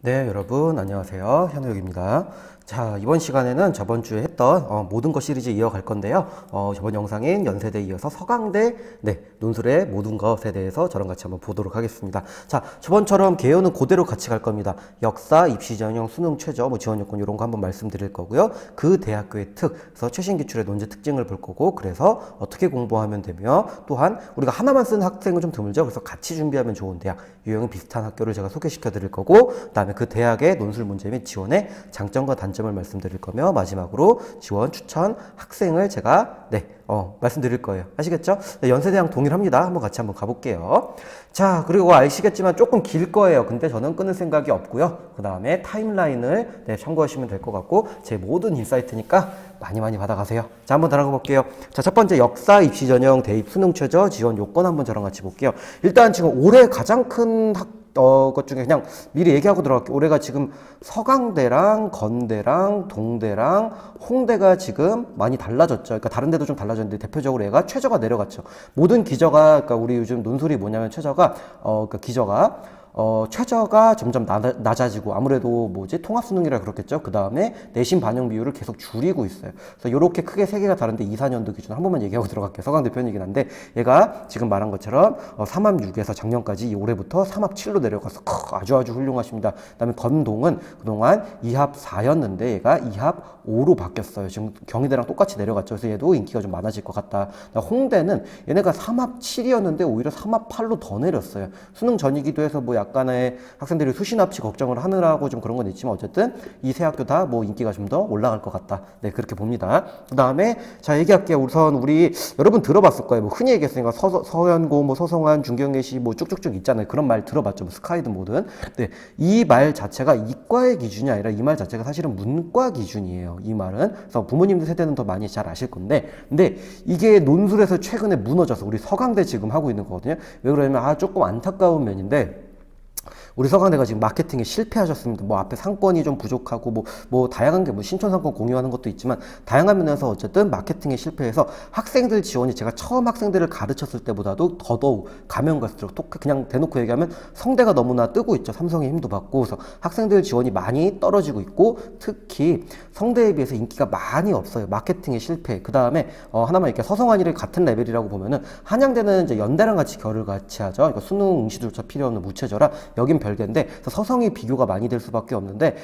네, 여러분 안녕하세요. 현우혁입니다. 자, 이번 시간에는 저번 주에 했던 모든 것 시리즈 이어갈 건데요. 저번 영상인 연세대 이어서 서강대 논술의 모든 것에 대해서 저랑 같이 한번 보도록 하겠습니다. 자, 저번처럼 개요는 그대로 같이 갈 겁니다. 역사, 입시 전형, 수능 최저, 지원 요건 이런 거 한번 말씀드릴 거고요. 그 대학교의 그래서 최신 기출의 논제 특징을 볼 거고, 그래서 어떻게 공부하면 되며, 또한 우리가 하나만 쓰는 학생은 좀 드물죠. 그래서 같이 준비하면 좋은 대학, 유형이 비슷한 학교를 제가 소개시켜 드릴 거고, 그다음에 그 대학의 논술 문제 및 지원의 장점과 단점을 말씀드릴 거며, 마지막으로 지원 추천 학생을 제가 말씀드릴 거예요. 아시겠죠? 네, 연세대랑 동일합니다. 한번 가볼게요. 자, 그리고 아시겠지만 조금 길 거예요. 근데 저는 끊을 생각이 없고요. 그 다음에 타임라인을 참고하시면 될 것 같고, 제 모든 인사이트니까 많이 받아가세요. 자, 한번 들어가 볼게요. 자, 첫 번째 역사, 입시 전형, 대입, 수능 최저, 지원 요건 한번 저랑 같이 볼게요. 일단 지금 올해 가장 큰 것 중에 그냥 미리 얘기하고 들어갈게요. 올해가 지금 서강대랑 건대랑 동대랑 홍대가 지금 많이 달라졌죠. 그러니까 다른 데도 좀 달라졌는데 대표적으로 얘가 최저가 내려갔죠. 모든 기저가, 그러니까 우리 요즘 논술이 뭐냐면 최저가, 그러니까 기저가 최저가 점점 낮아지고, 아무래도 통합수능이라 그렇겠죠. 그 다음에 내신 반영 비율을 계속 줄이고 있어요. 그래서 이렇게 크게 세 개가 다른데 2, 4년도 기준 한 번만 얘기하고 들어갈게요. 서강대 편이긴 한데, 얘가 지금 말한 것처럼 3합6에서 작년까지 올해부터 3합7로 내려가서 아주 훌륭하십니다. 그 다음에 건동은 그동안 2합 4였는데 얘가 2합 5로 바뀌었어요. 지금 경희대랑 똑같이 내려갔죠. 그래서 얘도 인기가 좀 많아질 것 같다. 홍대는 얘네가 3합 7이었는데 오히려 3합 8로 더 내렸어요. 수능 전이기도 해서 약간의 학생들이 수시 납치 걱정을 하느라고 좀 그런 건 있지만, 어쨌든 이 세 학교 다 인기가 좀 더 올라갈 것 같다. 네, 그렇게 봅니다. 그 다음에 자, 얘기할게요. 우선 우리 여러분 들어봤을 거예요. 흔히 얘기했으니까 서연고, 서성한, 중경예시 쭉쭉쭉 있잖아요. 그런 말 들어봤죠. 스카이든 뭐든. 네, 이 말 자체가 이과의 기준이 아니라 이 말 자체가 사실은 문과 기준이에요. 이 말은. 그래서 부모님들 세대는 더 많이 잘 아실 건데, 근데 이게 논술에서 최근에 무너져서 우리 서강대 지금 하고 있는 거거든요. 왜 그러냐면 조금 안타까운 면인데, 우리 서강대가 지금 마케팅에 실패하셨습니다. 앞에 상권이 좀 부족하고, 다양한 게, 신촌 상권 공유하는 것도 있지만, 다양한 면에서 어쨌든 마케팅에 실패해서 학생들 지원이 제가 처음 학생들을 가르쳤을 때보다도 더더욱 가면 갈수록 그냥 대놓고 얘기하면 성대가 너무나 뜨고 있죠. 삼성의 힘도 받고. 그래서 학생들 지원이 많이 떨어지고 있고, 특히 성대에 비해서 인기가 많이 없어요. 마케팅의 실패. 그 다음에, 하나만 이렇게 서성한이를 같은 레벨이라고 보면은, 한양대는 이제 연대랑 같이 결을 같이 하죠. 그러니까 수능 응시조차 필요 없는 무체저라, 여긴 별개인데, 서성이 비교가 많이 될 수밖에 없는데,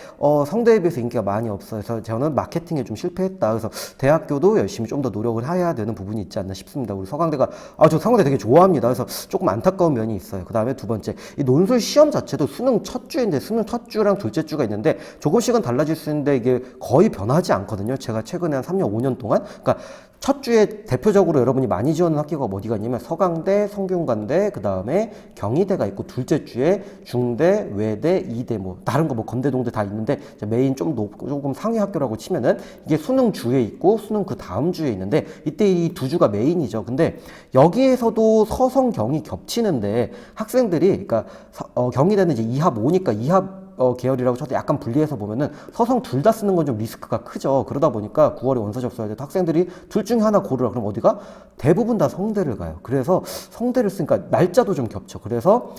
성대에 비해서 인기가 많이 없어요. 그래서 저는 마케팅에 좀 실패했다. 그래서 대학교도 열심히 좀 더 노력을 해야 되는 부분이 있지 않나 싶습니다. 우리 서강대가, 저 서강대 되게 좋아합니다. 그래서 조금 안타까운 면이 있어요. 그 다음에 두 번째, 이 논술 시험 자체도 수능 첫 주인데, 수능 첫 주랑 둘째 주가 있는데, 조금씩은 달라질 수 있는데, 이게 거의 변하지 않거든요. 제가 최근에 한 3년, 5년 동안. 그러니까 첫 주에 대표적으로 여러분이 많이 지원하는 학교가 어디가 있냐면 서강대, 성균관대, 그 다음에 경희대가 있고, 둘째 주에 중대, 외대, 이대, 다른 거 건대, 동대 다 있는데, 메인 조금 상위 학교라고 치면은 이게 수능 주에 있고 수능 그 다음 주에 있는데, 이때 이 두 주가 메인이죠. 근데 여기에서도 서성, 경희 겹치는데 학생들이, 그러니까 경희대는 이제 2합 5니까 2합 계열이라고 쳐도 약간 분리해서 보면은 서성 둘 다 쓰는 건 좀 리스크가 크죠. 그러다 보니까 9월에 원서 접수할 때 학생들이 둘 중에 하나 고르라 그럼 어디가? 대부분 다 성대를 가요. 그래서 성대를 쓰니까 날짜도 좀 겹쳐. 그래서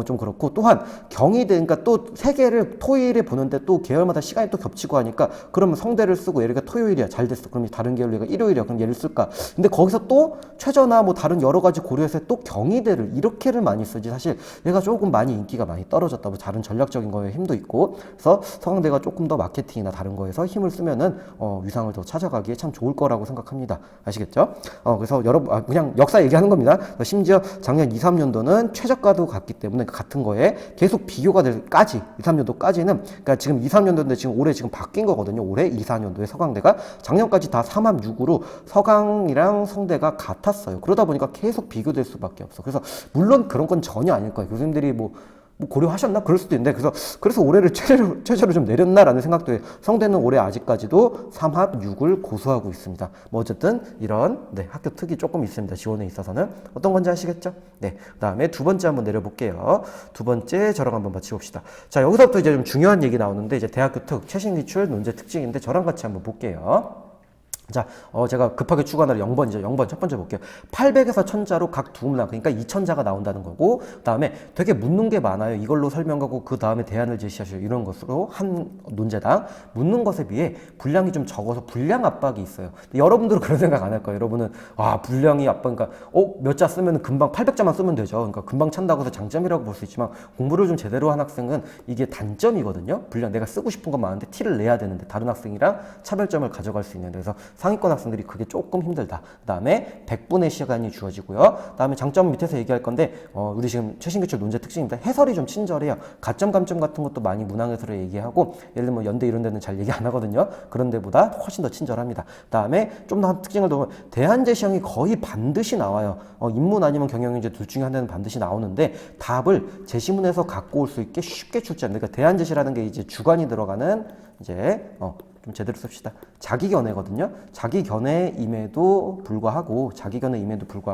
좀 그렇고, 또한 경희대, 그러니까 또 세 개를 토요일에 보는데 또 계열마다 시간이 또 겹치고 하니까, 그러면 성대를 쓰고, 예를 들어 토요일이야, 잘 됐어. 그럼 다른 계열로 얘가 일요일이야, 그럼 얘를 쓸까? 근데 거기서 또 최저나 다른 여러 가지 고려해서 또 경희대를 이렇게를 많이 쓰지, 사실 얘가 조금 많이 인기가 많이 떨어졌다. 다른 전략적인 거에 힘도 있고. 그래서 서강대가 조금 더 마케팅이나 다른 거에서 힘을 쓰면은 위상을 더 찾아가기에 참 좋을 거라고 생각합니다. 아시겠죠? 그래서 여러분, 그냥 역사 얘기하는 겁니다. 심지어 작년 2, 3년도는 최저가도 갔기 때문에 같은 거에 계속 비교가 될까지, 2, 3년도까지는, 그러니까 지금 2, 3년도인데 지금 올해 지금 바뀐 거거든요. 올해 2, 4년도에 서강대가 작년까지 다 3합 6으로 서강이랑 성대가 같았어요. 그러다 보니까 계속 비교될 수밖에 없어. 그래서 물론 그런 건 전혀 아닐 거예요. 교수님들이 고려하셨나? 그럴 수도 있는데, 그래서 올해를 최저로 좀 내렸나라는 생각도 해요. 성대는 올해 아직까지도 3합 6을 고수하고 있습니다. 어쨌든 이런 학교 특이 조금 있습니다. 지원에 있어서는. 어떤 건지 아시겠죠? 네. 그 다음에 두 번째 한번 내려볼게요. 두 번째 저랑 한번 맞춰봅시다. 자, 여기서부터 이제 좀 중요한 얘기 나오는데, 이제 대학교 최신 기출 논제 특징인데, 저랑 같이 한번 볼게요. 자, 제가 급하게 추가하는 0번이죠. 0번 첫 번째 볼게요. 800에서 1000자로 각 두 문항, 그러니까 2000자가 나온다는 거고, 그 다음에 되게 묻는 게 많아요. 이걸로 설명하고 그 다음에 대안을 제시하시오. 이런 것으로 한 논제당 묻는 것에 비해 분량이 좀 적어서 분량 압박이 있어요. 여러분들은 그런 생각 안 할 거예요. 여러분은 분량이 압박, 그러니까 몇 자 쓰면 금방 800자만 쓰면 되죠. 그러니까 금방 찬다고 해서 장점이라고 볼 수 있지만 공부를 좀 제대로 한 학생은 이게 단점이거든요. 분량 내가 쓰고 싶은 건 많은데 티를 내야 되는데 다른 학생이랑 차별점을 가져갈 수 있는, 그래서 상위권 학생들이 그게 조금 힘들다. 그 다음에 100분의 시간이 주어지고요. 그 다음에 장점 밑에서 얘기할 건데 우리 지금 최신기출 논제 특징입니다. 해설이 좀 친절해요. 가점 감점 같은 것도 많이 문항에서 얘기하고, 예를 들면 연대 이런 데는 잘 얘기 안 하거든요. 그런 데보다 훨씬 더 친절합니다. 그 다음에 좀 더 특징을 더 보면 대안 제시형이 거의 반드시 나와요. 인문 아니면 경영경제 둘 중에 한 대는 반드시 나오는데 답을 제시문에서 갖고 올 수 있게 쉽게 출제합니다. 그러니까 대안 제시라는 게 이제 주관이 들어가는 이제 좀 제대로 씁시다. 자기견해거든요. 자기견해임에도 불구하고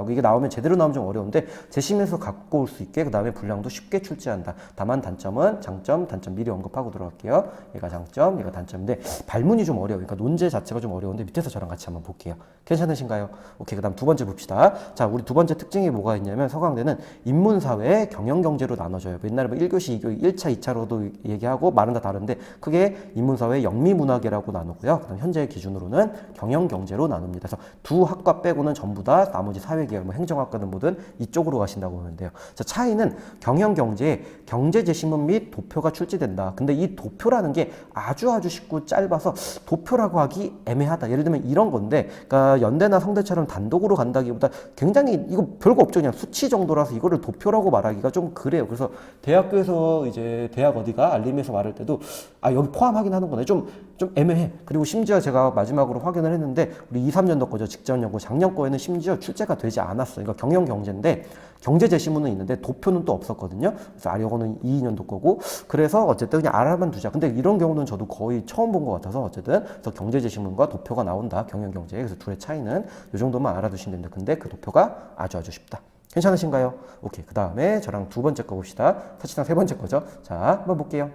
이게 나오면 제대로 나오면 좀 어려운데 제시문에서 갖고 올 수 있게, 그 다음에 분량도 쉽게 출제한다. 다만 단점은 장점, 단점 미리 언급하고 들어갈게요. 얘가 장점, 얘가 단점인데 발문이 좀 어려워요. 그러니까 논제 자체가 좀 어려운데 밑에서 저랑 같이 한번 볼게요. 괜찮으신가요? 오케이, 그 다음 두 번째 봅시다. 자, 우리 두 번째 특징이 뭐가 있냐면 서강대는 인문사회, 경영경제로 나눠져요. 옛날에 뭐 1교시, 2교시, 1차, 2차로도 얘기하고 말은 다 다른데 크게 인문사회, 영미문학이라고 나누고요. 그다음 현재 기준으로는 경영경제로 나눕니다. 그래서 두 학과 빼고는 전부 다 나머지 사회계열, 뭐 행정학과든 뭐든 이쪽으로 가신다고 보면 돼요. 자, 차이는 경영경제에 경제제시문 및 도표가 출제된다. 근데 이 도표라는 게 아주 쉽고 짧아서 도표라고 하기 애매하다. 예를 들면 이런 건데, 그러니까 연대나 성대처럼 단독으로 간다기보다 굉장히 이거 별거 없죠. 그냥 수치 정도라서 이거를 도표라고 말하기가 좀 그래요. 그래서 대학교에서 이제 대학 어디가 알림에서 말할 때도 여기 포함하긴 하는구나. 좀 애매해. 그리고 심지어 제가 마지막으로 확인을 했는데 우리 2, 3년도 거죠. 직전 연구 작년 거에는 심지어 출제가 되지 않았어요. 그러니까 경영 경제인데 경제 제시문은 있는데 도표는 또 없었거든요. 그래서 요거는 2년도 거고, 그래서 어쨌든 그냥 알아만 두자. 근데 이런 경우는 저도 거의 처음 본 것 같아서 어쨌든 그래서 경제 제시문과 도표가 나온다. 경영 경제. 그래서 둘의 차이는 이 정도만 알아두시면 됩니다. 근데 그 도표가 아주 쉽다. 괜찮으신가요? 오케이. 그 다음에 저랑 두 번째 거 봅시다. 사실상 세 번째 거죠. 자, 한번 볼게요.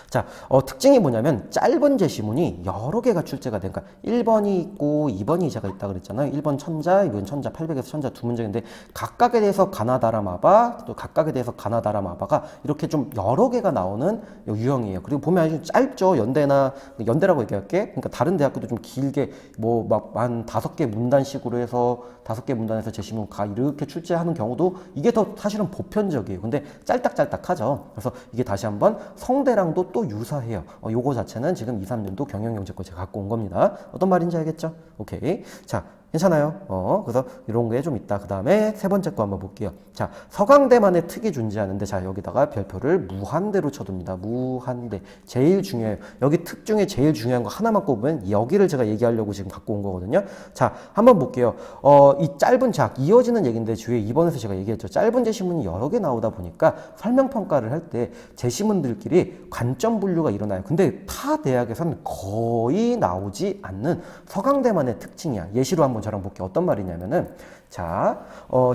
자, 특징이 뭐냐면 짧은 제시문이 여러 개가 출제가 되니까 1번이 있고 2번이 제가 있다 그랬잖아요. 1번 1000자, 2번 1000자, 800에서 1000자 두 문제인데 각각에 대해서 가나다라 마바, 또 각각에 대해서 가나다라 마바가 이렇게 좀 여러 개가 나오는 유형이에요. 그리고 보면 아주 짧죠. 연대라고 얘기할게. 그러니까 다른 대학교도 좀 길게 뭐 막 한 5개 문단식으로 해서 5개 문단에서 제시문 이렇게 출제하는 경우도 이게 더 사실은 보편적이에요. 근데 짤딱짤딱하죠. 그래서 이게 다시 한번 성대랑도 또 유사해요. 요거 자체는 지금 2, 3년도 경영경제 거 제가 갖고 온 겁니다. 어떤 말인지 알겠죠? 오케이. 자, 괜찮아요. 그래서 이런 게 좀 있다. 그 다음에 세 번째 거 한번 볼게요. 자, 서강대만의 특이 존재하는데, 자, 여기다가 별표를 무한대로 쳐둡니다. 무한대. 제일 중요해요. 여기 특 중에 제일 중요한 거 하나만 꼽으면 여기를 제가 얘기하려고 지금 갖고 온 거거든요. 자, 한번 볼게요. 이 짧은 이어지는 얘기인데 주위에 2번에서 제가 얘기했죠. 짧은 제시문이 여러 개 나오다 보니까 설명평가를 할 때 제시문들끼리 관점 분류가 일어나요. 근데 타 대학에서는 거의 나오지 않는 서강대만의 특징이야. 예시로 한번 저랑 볼게요. 어떤 말이냐면은, 자,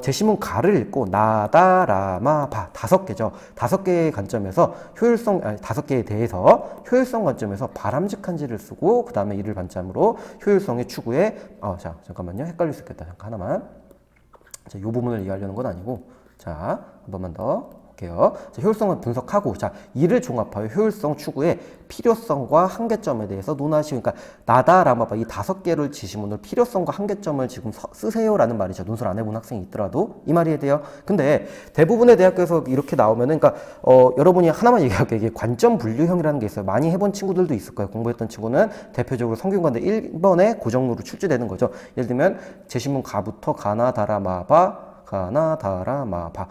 제시문 가를 읽고 나다라마바 5개죠. 5개의 관점에서 효율성, 5개에 대해서 효율성 관점에서 바람직한지를 쓰고, 그 다음에 이를 반점으로 효율성의 추구에, 자, 잠깐만요. 헷갈릴 수 있겠다. 잠깐 하나만. 자, 이 부분을 이해하려는 건 아니고, 자, 한 번만 더. 자, 효율성을 분석하고, 자, 이를 종합하여 효율성 추구의 필요성과 한계점에 대해서 논하시고, 그러니까 나다라마바 이 5개를 지시문을 필요성과 한계점을 지금 쓰세요라는 말이죠. 논술 안 해본 학생이 있더라도 이 말이 돼요. 근데 대부분의 대학교에서 이렇게 나오면은, 그러니까 여러분이 하나만 얘기할게요. 이게 관점 분류형이라는 게 있어요. 많이 해본 친구들도 있을 거예요. 공부했던 친구는 대표적으로 성균관대 1번에 고정으로 출제되는 거죠. 예를 들면 제시문 가부터 가나다라마바 가나다라마바.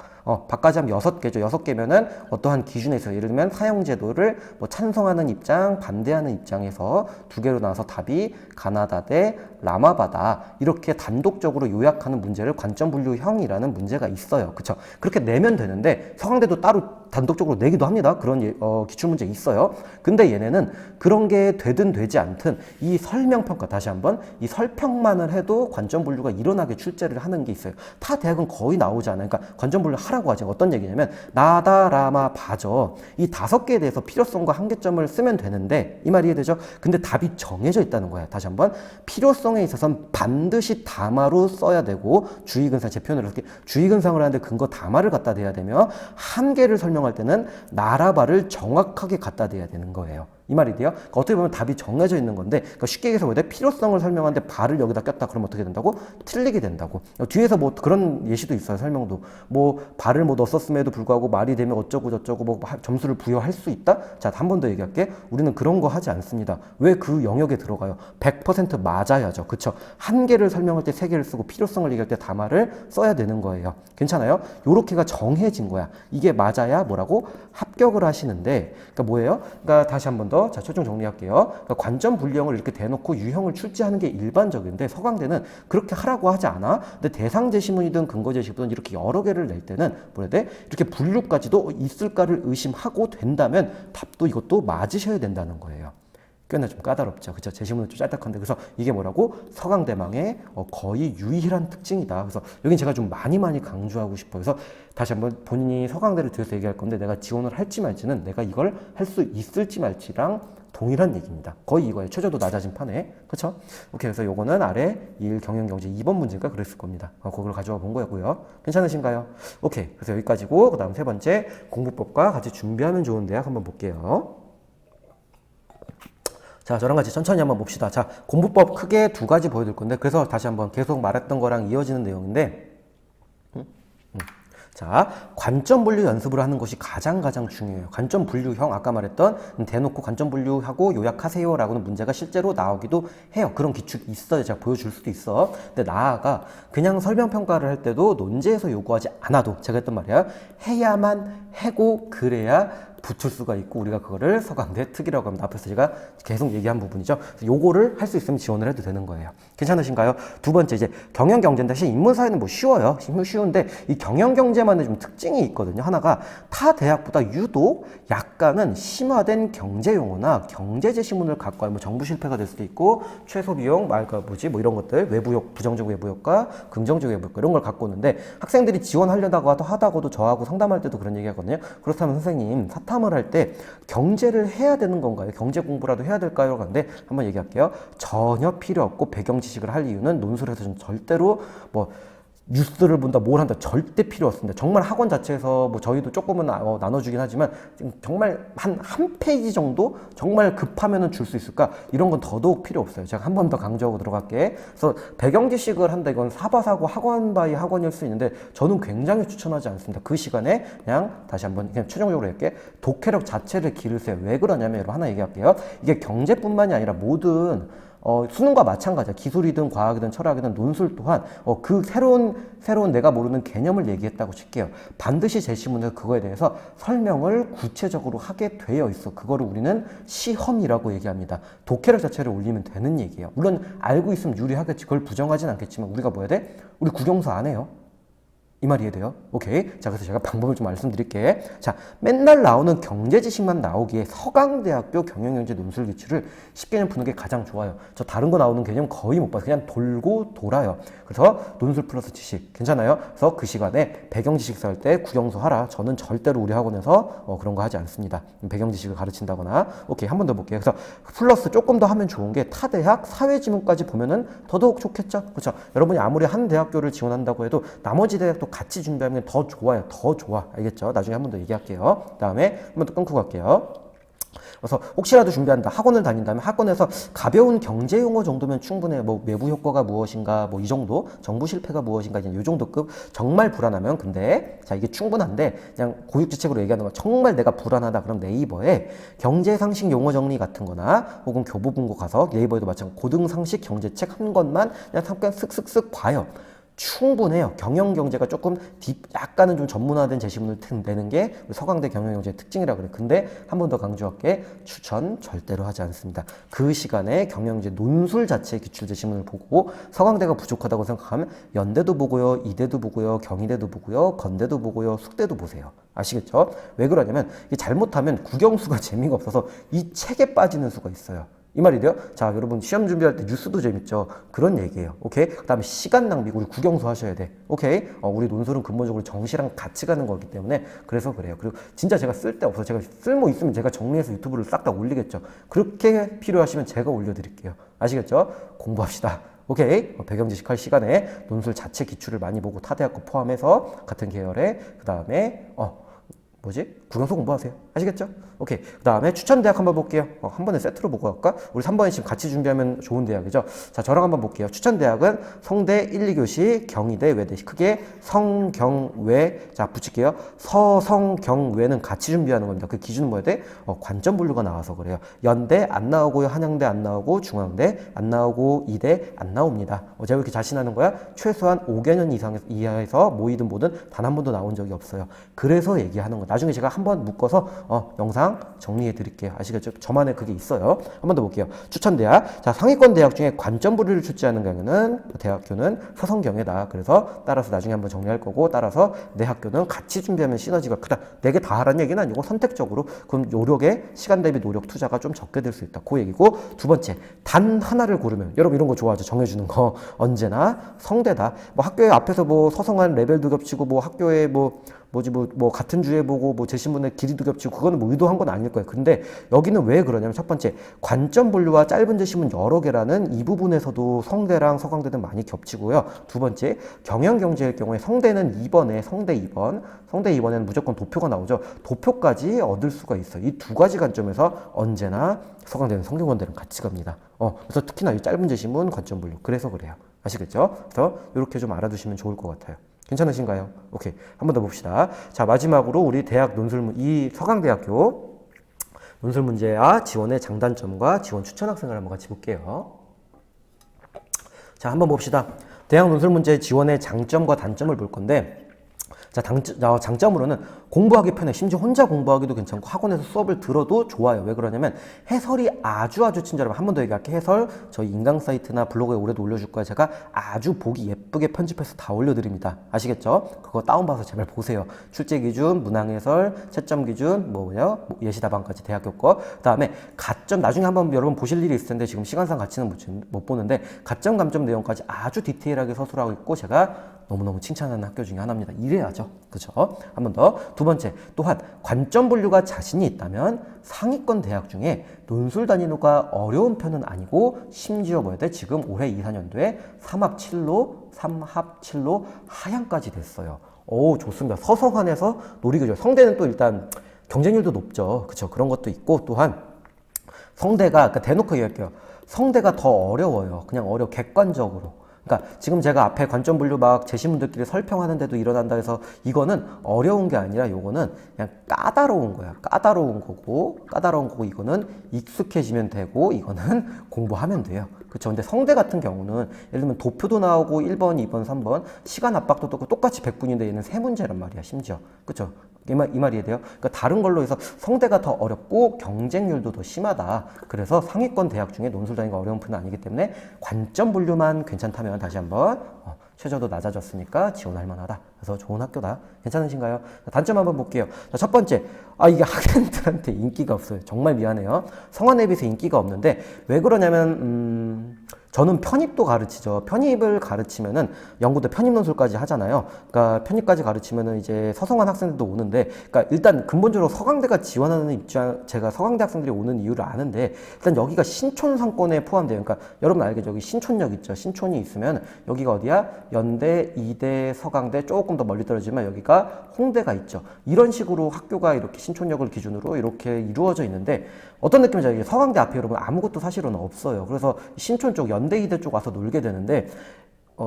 바까지 하면 6개죠. 6개면은 어떠한 기준에 있어요. 예를 들면 사형제도를 뭐 찬성하는 입장, 반대하는 입장에서 2개로 나눠서 답이 가나다 대 라마바다. 이렇게 단독적으로 요약하는 문제를 관점 분류형이라는 문제가 있어요. 그쵸? 그렇게 내면 되는데 서강대도 따로 단독적으로 내기도 합니다. 그런 기출문제 있어요. 근데 얘네는 그런 게 되든 되지 않든 이 설명평가, 다시 한번 이 설평만을 해도 관점분류가 일어나게 출제를 하는 게 있어요. 타 대학은 거의 나오지 않아요. 그러니까 관점분류 하라고 하죠. 어떤 얘기냐면 나다, 라마, 바저 이 5개에 대해서 필요성과 한계점을 쓰면 되는데, 이 말이 이해되죠? 근데 답이 정해져 있다는 거야. 다시 한번 필요성에 있어서는 반드시 다마로 써야 되고, 주의근상, 제 표현으로 이렇게 주의근상을 하는데 근거 다마를 갖다 대야 되며, 한계를 설명할 때는 나라바를 정확하게 갖다 대야 되는 거예요. 이 말이 돼요? 그러니까 어떻게 보면 답이 정해져 있는 건데, 그러니까 쉽게 얘기해서 왜 필요성을 설명하는데 발을 여기다 꼈다 그러면 어떻게 된다고? 틀리게 된다고. 뒤에서 뭐 그런 예시도 있어요. 설명도 뭐 발을 뭐 넣었음에도 불구하고 말이 되면 어쩌고 저쩌고 뭐 점수를 부여할 수 있다? 자, 한 번 더 얘기할게. 우리는 그런 거 하지 않습니다. 왜 그 영역에 들어가요? 100% 맞아야죠. 그쵸? 한계를 설명할 때 3개를 쓰고 필요성을 얘기할 때 다마를 써야 되는 거예요. 괜찮아요? 요렇게가 정해진 거야. 이게 맞아야 뭐라고? 합격을 하시는데, 그러니까 뭐예요? 그러니까 다시 한 번 더, 자, 최종 정리할게요. 그러니까 관점 분류형을 이렇게 대놓고 유형을 출제하는 게 일반적인데, 서강대는 그렇게 하라고 하지 않아. 근데 대상 제시문이든 근거 제시문이든 이렇게 여러 개를 낼 때는 뭐라 해야 돼? 이렇게 분류까지도 있을까를 의심하고 된다면 답도 이것도 맞으셔야 된다는 거예요. 꽤나 좀 까다롭죠. 그쵸? 제시문은 좀 짤딱한데. 그래서 이게 뭐라고? 서강대망의 거의 유일한 특징이다. 그래서 여긴 제가 좀 많이 강조하고 싶어요. 그래서 다시 한번 본인이 서강대를 들여서 얘기할 건데, 내가 지원을 할지 말지는 내가 이걸 할 수 있을지 말지랑 동일한 얘기입니다. 거의 이거예요. 최저도 낮아진 판에. 그쵸? 오케이. 그래서 요거는 아래 2일 경영경제 2번 문제인가 그랬을 겁니다. 그걸 가져와 본 거고요. 괜찮으신가요? 오케이. 그래서 여기까지고, 그 다음 3번째 공부법과 같이 준비하면 좋은 대학 한번 볼게요. 자, 저랑 같이 천천히 한번 봅시다. 자, 공부법 크게 2가지 보여드릴 건데, 그래서 다시 한번 계속 말했던 거랑 이어지는 내용인데, 자, 관점 분류 연습을 하는 것이 가장 중요해요. 관점 분류형, 아까 말했던 대놓고 관점 분류하고 요약하세요라고는 문제가 실제로 나오기도 해요. 그런 기출이 있어요. 제가 보여줄 수도 있어. 근데 나아가 그냥 설명평가를 할 때도 논제에서 요구하지 않아도, 제가 했던 말이야, 해야만 하고 그래야 붙을 수가 있고, 우리가 그거를 서강대 특이라고 합니다. 앞에서 제가 계속 얘기한 부분이죠. 요거를 할 수 있으면 지원을 해도 되는 거예요. 괜찮으신가요? 2번째, 이제 경영경제인데, 사실 인문사회는 뭐 쉬워요. 쉬운데 이 경영경제만의 좀 특징이 있거든요. 하나가 타 대학보다 유독 약간은 심화된 경제용어나 경제제시문을 갖고 와요. 뭐 정부 실패가 될 수도 있고, 최소비용, 뭐 이런 것들, 외부효, 부정적 외부효과, 긍정적 외부효과, 이런 걸 갖고 오는데, 학생들이 지원하려다가 하다가도 저하고 상담할 때도 그런 얘기 하거든요. 그렇다면 선생님, 사탐을 할 때 경제를 해야 되는 건가요? 경제 공부라도 해야 될까요? 그런데 한번 얘기할게요. 전혀 필요 없고, 배경 지식을 할 이유는 논술에서는 절대로 뭐 뉴스를 본다, 뭘 한다, 절대 필요 없습니다. 정말 학원 자체에서 뭐 저희도 조금은 나눠주긴 하지만, 정말 한 페이지 정도 정말 급하면은 줄 수 있을까? 이런 건 더더욱 필요 없어요. 제가 한 번 더 강조하고 들어갈게. 그래서 배경 지식을 한다, 이건 사바사고 학원 바이 학원일 수 있는데, 저는 굉장히 추천하지 않습니다. 그 시간에 그냥 다시 한번 그냥 최종적으로 할게. 독해력 자체를 기르세요. 왜 그러냐면, 여러분 하나 얘기할게요. 이게 경제뿐만이 아니라 모든 수능과 마찬가지야. 기술이든 과학이든 철학이든 논술 또한 그 새로운 내가 모르는 개념을 얘기했다고 칠게요. 반드시 제시문에서 그거에 대해서 설명을 구체적으로 하게 되어 있어. 그거를 우리는 시험이라고 얘기합니다. 독해력 자체를 올리면 되는 얘기예요. 물론 알고 있으면 유리하겠지. 그걸 부정하진 않겠지만, 우리가 뭐 해야 돼? 우리 국영수 안 해요. 이 말이 이해돼요? 오케이. 자, 그래서 제가 방법을 좀 말씀드릴게. 자, 맨날 나오는 경제 지식만 나오기에 서강대학교 경영경제 논술 기출을 10개년 푸는 게 가장 좋아요. 저 다른 거 나오는 개념 거의 못 봐요. 그냥 돌고 돌아요. 그래서 논술 플러스 지식. 괜찮아요? 그래서 그 시간에 배경 지식 살 때 국영수 하라. 저는 절대로 우리 학원에서 그런 거 하지 않습니다. 배경 지식을 가르친다거나. 오케이. 한 번 더 볼게요. 그래서 플러스 조금 더 하면 좋은 게, 타대학 사회지문까지 보면은 더더욱 좋겠죠? 그렇죠? 여러분이 아무리 한 대학교를 지원한다고 해도 나머지 대학도 같이 준비하면 더 좋아요. 더 좋아. 알겠죠? 나중에 한 번 더 얘기할게요. 다음에 한 번 더 끊고 갈게요. 그래서 혹시라도 준비한다, 학원을 다닌다면 학원에서 가벼운 경제 용어 정도면 충분해요. 뭐 외부 효과가 무엇인가, 뭐 이 정도, 정부 실패가 무엇인가, 이제 이 정도급. 정말 불안하면, 근데 자, 이게 충분한데 그냥 고육지책으로 얘기하는 거, 정말 내가 불안하다 그럼 네이버에 경제 상식 용어 정리 같은 거나 혹은 교보문고 가서, 네이버에도 마찬가지 고등 상식 경제책 한 권만 그냥 잠깐 슥슥슥 봐요. 충분해요. 경영경제가 조금 약간은 좀 전문화된 제시문을 내는 게 우리 서강대 경영경제의 특징이라 그래요. 근데 한 번 더 강조할게. 추천 절대로 하지 않습니다. 그 시간에 경영경제 논술 자체의 기출 제시문을 보고 서강대가 부족하다고 생각하면 연대도 보고요, 이대도 보고요, 경희대도 보고요, 건대도 보고요, 숙대도 보세요. 아시겠죠? 왜 그러냐면 잘못하면 국영수가 재미가 없어서 이 책에 빠지는 수가 있어요. 이 말이 돼요? 자, 여러분 시험 준비할 때 뉴스도 재밌죠? 그런 얘기예요. 오케이? 그 다음에 시간 낭비, 우리 국영수 하셔야 돼. 오케이? 우리 논술은 근본적으로 정시랑 같이 가는 거기 때문에 그래서 그래요. 그리고 진짜 제가 쓸 데 없어요. 제가 쓸모 있으면 제가 정리해서 유튜브를 싹 다 올리겠죠. 그렇게 필요하시면 제가 올려드릴게요. 아시겠죠? 공부합시다. 오케이? 배경지식 할 시간에 논술 자체 기출을 많이 보고 타대학 거 포함해서 같은 계열에 그 다음에 국영수 공부하세요. 아시겠죠? 오케이. 그 다음에 추천 대학 한번 볼게요. 한 번에 세트로 보고 갈까? 우리 3번에 지금 같이 준비하면 좋은 대학이죠. 자, 저랑 한번 볼게요. 추천 대학은 성대 1, 2교시, 경희대, 외대. 크게 성경외. 자, 붙일게요. 서성경외는 같이 준비하는 겁니다. 그 기준은 뭐야 돼? 관점 분류가 나와서 그래요. 연대 안 나오고요. 한양대 안 나오고, 중앙대 안 나오고, 이대 안 나옵니다. 제가 왜 이렇게 자신하는 거야? 최소한 5개년 이하에서 모이든 뭐든 단 한 번도 나온 적이 없어요. 그래서 얘기하는 거예요. 나중에 제가 한번 묶어서 영상 정리해 드릴게요. 아시겠죠? 저만의 그게 있어요. 한 번 더 볼게요. 추천 대학. 자, 상위권 대학 중에 관점 분류를 출제하는 경우는 대학교는 서성경외다. 그래서 따라서 나중에 한번 정리할 거고, 따라서 내 학교는 같이 준비하면 시너지가 크다. 4개 다 하라는 얘기는 아니고 선택적으로 그럼 노력에 시간 대비 노력 투자가 좀 적게 될 수 있다. 그 얘기고, 두 번째, 단 하나를 고르면 여러분 이런 거 좋아하죠? 정해주는 거. 언제나 성대다. 뭐 학교에 앞에서 뭐 서성한 레벨도 겹치고 뭐 학교에 뭐 같은 주에 보고 뭐 제시문의 길이도 겹치고 그거는 뭐 의도한 건 아닐 거예요. 근데 여기는 왜 그러냐면 첫 번째 관점 분류와 짧은 제시문 여러 개라는 이 부분에서도 성대랑 서강대는 많이 겹치고요. 두 번째 경영경제의 경우에 성대는 2번에 성대 2번에는 무조건 도표가 나오죠. 도표까지 얻을 수가 있어요. 이 두 가지 관점에서 언제나 서강대는 성균관대랑 같이 갑니다. 그래서 특히나 이 짧은 제시문 관점 분류 그래서 그래요. 아시겠죠? 그래서 이렇게 좀 알아두시면 좋을 것 같아요. 괜찮으신가요? 오케이. 한 번 더 봅시다. 자, 마지막으로 우리 대학 이 서강대학교 논술 문제와 지원의 장단점과 지원 추천 학생을 한번 같이 볼게요. 자, 한번 봅시다. 대학 논술 문제 지원의 장점과 단점을 볼 건데, 자, 장점으로는 공부하기 편해. 심지어 혼자 공부하기도 괜찮고 학원에서 수업을 들어도 좋아요. 왜 그러냐면 해설이 아주 친절해요. 한 번 더 얘기할게. 해설 저희 인강 사이트나 블로그에 올해도 올려줄 거예요. 제가 아주 보기 예쁘게 편집해서 다 올려드립니다. 아시겠죠? 그거 다운받아서 제발 보세요. 출제 기준, 문항 해설, 채점 기준, 예시 답안까지 대학교 거. 그다음에 가점 나중에 한번 여러분 보실 일이 있을 텐데 지금 시간상 같이는 못 보는데 가점 감점 내용까지 아주 디테일하게 서술하고 있고 제가 너무너무 칭찬하는 학교 중에 하나입니다. 이래야죠. 그죠? 한 번 더. 두 번째, 또한 관점 분류가 자신이 있다면 상위권 대학 중에 논술 단위로가 어려운 편은 아니고 심지어 지금 올해 2, 4년도에 3합 7로 하향까지 됐어요. 오, 좋습니다. 서성한에서 노리기 좋아요. 성대는 또 일단 경쟁률도 높죠. 그쵸? 그런 것도 있고 또한 성대가, 그러니까 대놓고 얘기할게요. 성대가 더 어려워요. 그냥 객관적으로. 그러니까 지금 제가 앞에 관점 분류 막 제시문들끼리 설평하는데도 일어난다 해서 이거는 어려운 게 아니라 요거는 그냥 까다로운 거야. 까다로운 거고 이거는 익숙해지면 되고 이거는 공부하면 돼요. 그렇죠. 근데 성대 같은 경우는 예를 들면 도표도 나오고 1번, 2번, 3번 시간 압박도 똑같이 100분인데 얘는 3문제란 말이야. 심지어. 그렇죠. 이 말이 이해돼요? 그러니까 다른 걸로 해서 성대가 더 어렵고 경쟁률도 더 심하다. 그래서 상위권 대학 중에 논술 단위가 어려운 편은 아니기 때문에 관점 분류만 괜찮다면 다시 한번 최저도 낮아졌으니까 지원할 만하다. 그래서 좋은 학교다. 괜찮으신가요? 단점 한번 볼게요. 자, 첫 번째, 이게 학생들한테 인기가 없어요. 정말 미안해요. 성안에 비해서 인기가 없는데 왜 그러냐면 저는 편입도 가르치죠. 편입을 가르치면은 연구대 편입 논술까지 하잖아요. 그러니까 편입까지 가르치면은 이제 서성한 학생들도 오는데, 그러니까 일단 근본적으로 서강대가 지원하는 입장, 제가 서강대 학생들이 오는 이유를 아는데, 일단 여기가 신촌 상권에 포함돼요. 그러니까 여러분 알겠죠? 여기 신촌역 있죠? 신촌이 있으면 여기가 어디야? 연대, 이대, 서강대 조금 더 멀리 떨어지면 여기가 홍대가 있죠. 이런 식으로 학교가 이렇게 신촌역을 기준으로 이렇게 이루어져 있는데 어떤 느낌인지 알겠죠? 서강대 앞에 여러분 아무것도 사실은 없어요. 그래서 신촌 쪽 연대 이대 쪽 와서 놀게 되는데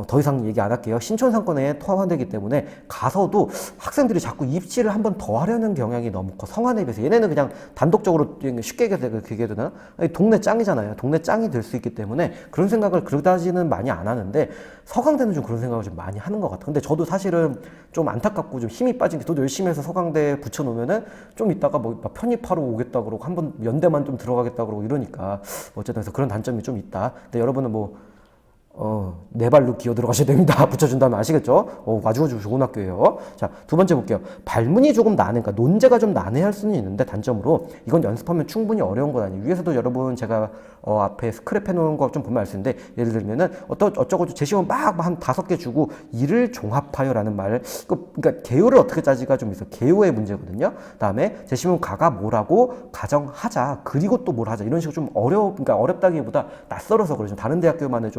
더 이상 얘기 안 할게요. 신촌상권에 포함되기 때문에 가서도 학생들이 자꾸 입시를 한 번 더 하려는 경향이 너무 커. 성안에 비해서. 얘네는 그냥 단독적으로 쉽게 얘기해야 되나? 아니, 동네 짱이잖아요. 동네 짱이 될 수 있기 때문에 그런 생각을 그다지는 많이 안 하는데 서강대는 좀 그런 생각을 좀 많이 하는 것 같아요. 근데 저도 사실은 좀 안타깝고 좀 힘이 빠진 게, 저도 열심히 해서 서강대 붙여놓으면은 좀 이따가 뭐 편입하러 오겠다 그러고 한번 연대만 좀 들어가겠다 그러고 이러니까 어쨌든 그래서 그런 단점이 좀 있다. 근데 여러분은 뭐 네 발로 기어 들어가셔야 됩니다. 붙여준다면 아시겠죠? 아주 좋은 학교예요. 자, 두 번째 볼게요. 발문이 조금 난해, 그러니까 논제가 좀 난해할 수는 있는데 단점으로 이건 연습하면 충분히 어려운 건 아니에요. 위에서도 여러분 제가 앞에 스크랩 해놓은 거 좀 보면 알 수 있는데, 예를 들면은 어쩌고 제시문 막 한 5개 주고 이를 종합하여라는 말, 그러니까 개요를 어떻게 짜지가 좀 있어. 개요의 문제거든요. 그다음에 제시문 가가 뭐라고 가정하자, 그리고 또 뭘 하자, 이런 식으로 좀 그러니까 어렵다기보다 낯설어서 그러죠. 다른 대학교만의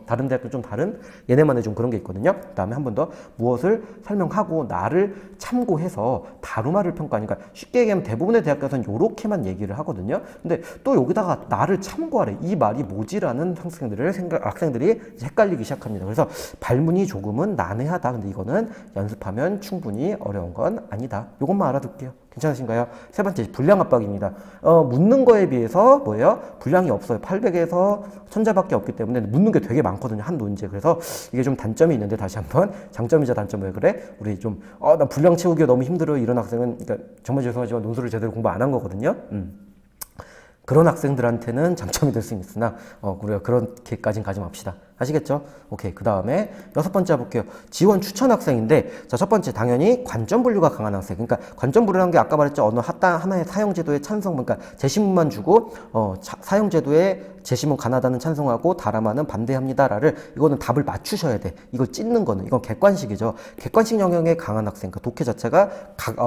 다른 대학교 좀 다른 얘네만의 좀 그런 게 있거든요. 그 다음에 한 번 더 무엇을 설명하고 나를 참고해서 다루마를 평가하니까, 쉽게 얘기하면 대부분의 대학교에서는 요렇게만 얘기를 하거든요. 근데 또 여기다가 나를 참고하래, 이 말이 뭐지라는 학생들이 헷갈리기 시작합니다. 그래서 발문이 조금은 난해하다. 근데 이거는 연습하면 충분히 어려운 건 아니다. 요것만 알아둘게요. 괜찮으신가요? 세 번째, 분량 압박입니다. 묻는 거에 비해서 뭐예요? 분량이 없어요. 800에서 1000자밖에 없기 때문에 묻는 게 되게 많거든요. 한 논제. 그래서 이게 좀 단점이 있는데, 다시 한번 장점이자 단점. 왜 그래? 우리 좀 나 분량 채우기가 너무 힘들어, 이런 학생은, 그러니까 정말 죄송하지만 논술을 제대로 공부 안 한 거거든요. 그런 학생들한테는 장점이 될 수 있으나 우리가 그렇게까지는 가지 맙시다. 아시겠죠? 오케이. 그 다음에 6번째 볼게요. 지원 추천 학생인데, 자, 첫 번째 당연히 관점 분류가 강한 학생. 그러니까 관점 분류라는 게 아까 말했죠. 어느 하나의 사용제도의 찬성, 그러니까 제시문만 주고 사용제도의 제시문 가나다는 찬성하고 다람아는 반대합니다라를, 이거는 답을 맞추셔야 돼. 이걸 찢는 거는, 이건 객관식이죠. 객관식 영역에 강한 학생, 그러니까 독해 자체가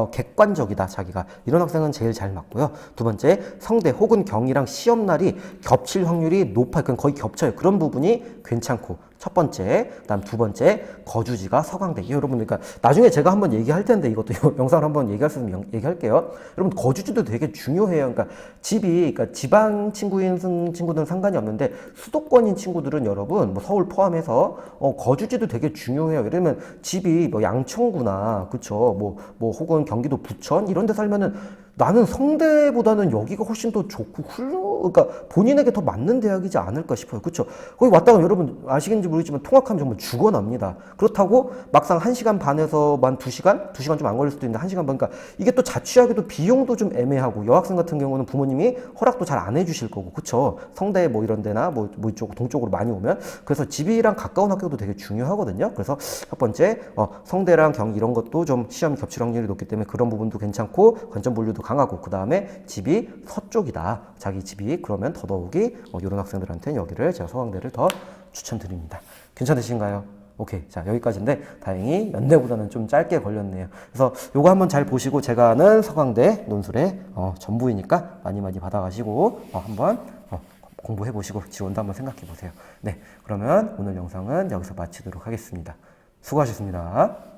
객관적이다, 자기가. 이런 학생은 제일 잘 맞고요. 두 번째, 성대 혹은 경이랑 시험날이 겹칠 확률이 높아요. 그건 거의 겹쳐요. 그런 부분이 괜찮고. 첫 번째, 그다음 두 번째, 거주지가 서강대. 여러분, 그러니까 나중에 제가 한번 얘기할 텐데, 이것도 영상을 한번 얘기할 수 있으면 얘기할게요. 여러분, 거주지도 되게 중요해요. 그러니까 그러니까 지방 친구인 친구들은 상관이 없는데, 수도권인 친구들은 여러분, 뭐 서울 포함해서 거주지도 되게 중요해요. 예를 들면 집이 뭐 양천구나, 그쵸? 뭐 혹은 경기도 부천 이런 데 살면은, 나는 성대보다는 여기가 훨씬 더 좋고 그러니까 본인에게 더 맞는 대학이지 않을까 싶어요. 그렇죠? 거기 왔다가 여러분 아시겠는지 모르겠지만 통학하면 정말 죽어납니다. 그렇다고 막상 1시간 반에서 만 2시간? 2시간 좀 안 걸릴 수도 있는데 1시간 반, 그러니까 이게 또 자취하기도 비용도 좀 애매하고, 여학생 같은 경우는 부모님이 허락도 잘 안 해주실 거고, 그렇죠? 성대 뭐 이런 데나 뭐 이쪽 동쪽으로 많이 오면. 그래서 집이랑 가까운 학교도 되게 중요하거든요. 그래서 첫 번째, 성대랑 경희 이런 것도 좀 시험 겹칠 확률이 높기 때문에 그런 부분도 괜찮고, 관점 분류도 강하고, 그 다음에 집이 서쪽이다, 자기 집이. 그러면 더더욱이 이런 학생들한테는 여기를, 제가 서강대를 더 추천드립니다. 괜찮으신가요? 오케이. 자, 여기까지인데 다행히 연대보다는 좀 짧게 걸렸네요. 그래서 요거 한번 잘 보시고, 제가 아는 서강대 논술의 전부이니까 많이 받아가시고 한번 공부해 보시고 지원도 한번 생각해 보세요. 네, 그러면 오늘 영상은 여기서 마치도록 하겠습니다. 수고하셨습니다.